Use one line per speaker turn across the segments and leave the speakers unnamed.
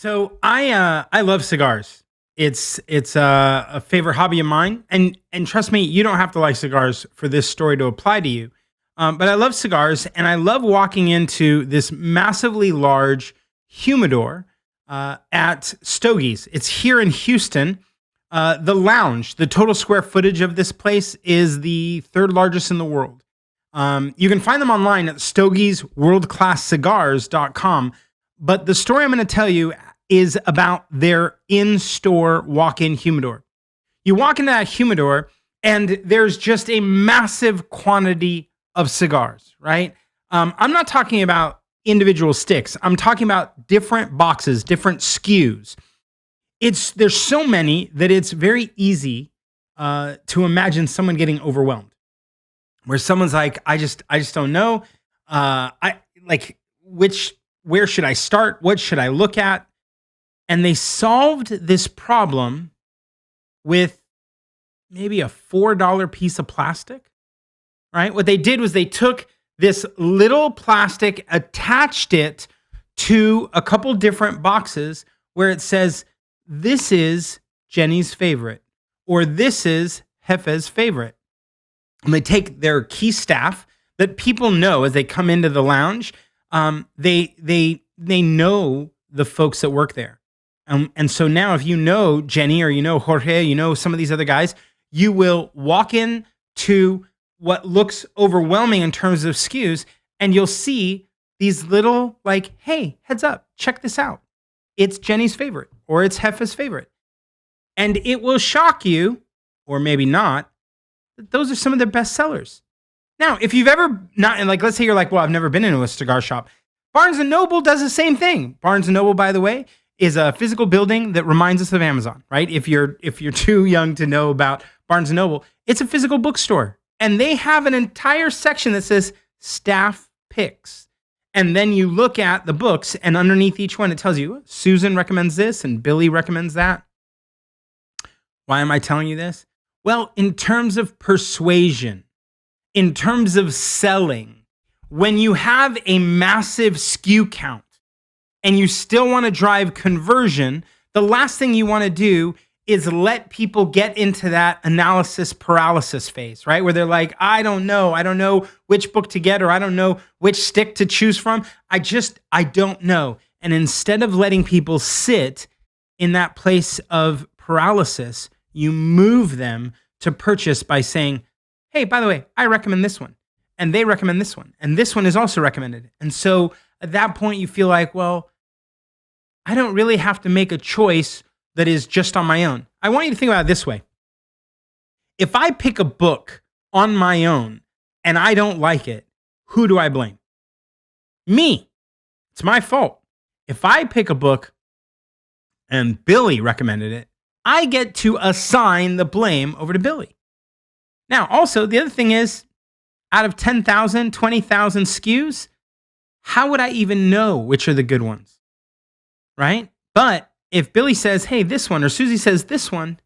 So I love cigars. It's a favorite hobby of mine, and trust me, you don't have to like cigars for this story to apply to you. But I love cigars, and I love walking into this massively large humidor at Stogie's. It's here in Houston. The lounge, the total square footage of this place is the third largest in the world. You can find them online at stogiesworldclasscigars.com. But the story I'm going to tell you is about their in-store walk-in humidor. You walk into that humidor, and there's just a massive quantity of cigars, right? I'm not talking about individual sticks. I'm talking about different boxes, different SKUs. There's so many that it's very easy to imagine someone getting overwhelmed, where someone's like, I just don't know. Where should I start? What should I look at? And they solved this problem with maybe a $4 piece of plastic, right? What they did was they took this little plastic, attached it to a couple different boxes where it says, this is Jenny's favorite, or this is Jefe's favorite. And they take their key staff that people know as they come into the lounge. They know the folks that work there. And so now if you know Jenny, or you know Jorge, you know some of these other guys, you will walk in to what looks overwhelming in terms of SKUs, and you'll see these little, like, hey, heads up, check this out. It's Jenny's favorite, or it's Jefe's favorite. And it will shock you, or maybe not, that those are some of their best sellers. Now, if you've ever not, and like, let's say you're like, well, I've never been into a cigar shop. Barnes & Noble does the same thing. Barnes & Noble, by the way, is a physical building that reminds us of Amazon, right? If you're too young to know about Barnes & Noble, it's a physical bookstore. And they have an entire section that says staff picks. And then you look at the books, and underneath each one, it tells you, Susan recommends this and Billy recommends that. Why am I telling you this? Well, in terms of persuasion, in terms of selling, when you have a massive SKU count and you still want to drive conversion, the last thing you want to do is let people get into that analysis paralysis phase, right? Where they're like, I don't know which book to get, or I don't know which stick to choose from. I don't know. And instead of letting people sit in that place of paralysis, you move them to purchase by saying, hey, by the way, I recommend this one, and they recommend this one, and this one is also recommended. And so at that point, you feel like, well, I don't really have to make a choice that is just on my own. I want you to think about it this way. If I pick a book on my own and I don't like it, who do I blame? Me. It's my fault. If I pick a book and Billy recommended it, I get to assign the blame over to Billy. Now, also, the other thing is, out of 10,000, 20,000 SKUs, how would I even know which are the good ones? Right? But if Billy says, hey, this one, or Susie says this one,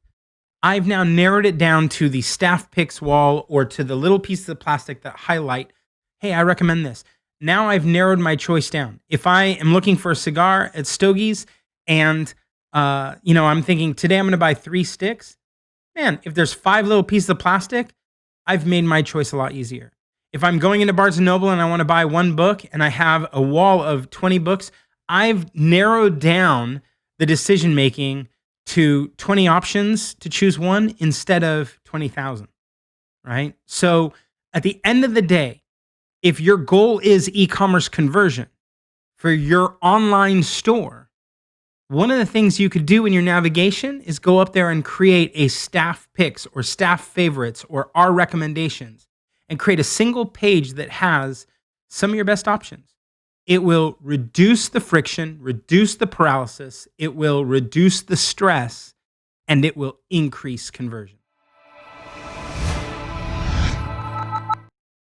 I've now narrowed it down to the staff picks wall, or to the little pieces of plastic that highlight, hey, I recommend this. Now I've narrowed my choice down. If I am looking for a cigar at Stogie's and I'm thinking today I'm going to buy 3 sticks, man, if there's 5 little pieces of plastic, I've made my choice a lot easier. If I'm going into Barnes & Noble and I want to buy 1 book and I have a wall of 20 books, I've narrowed down the decision-making to 20 options to choose one instead of 20,000, right? So at the end of the day, if your goal is e-commerce conversion for your online store, one of the things you could do in your navigation is go up there and create a staff picks, or staff favorites, or our recommendations, and create a single page that has some of your best options. It will reduce the friction, reduce the paralysis, it will reduce the stress, and it will increase conversion.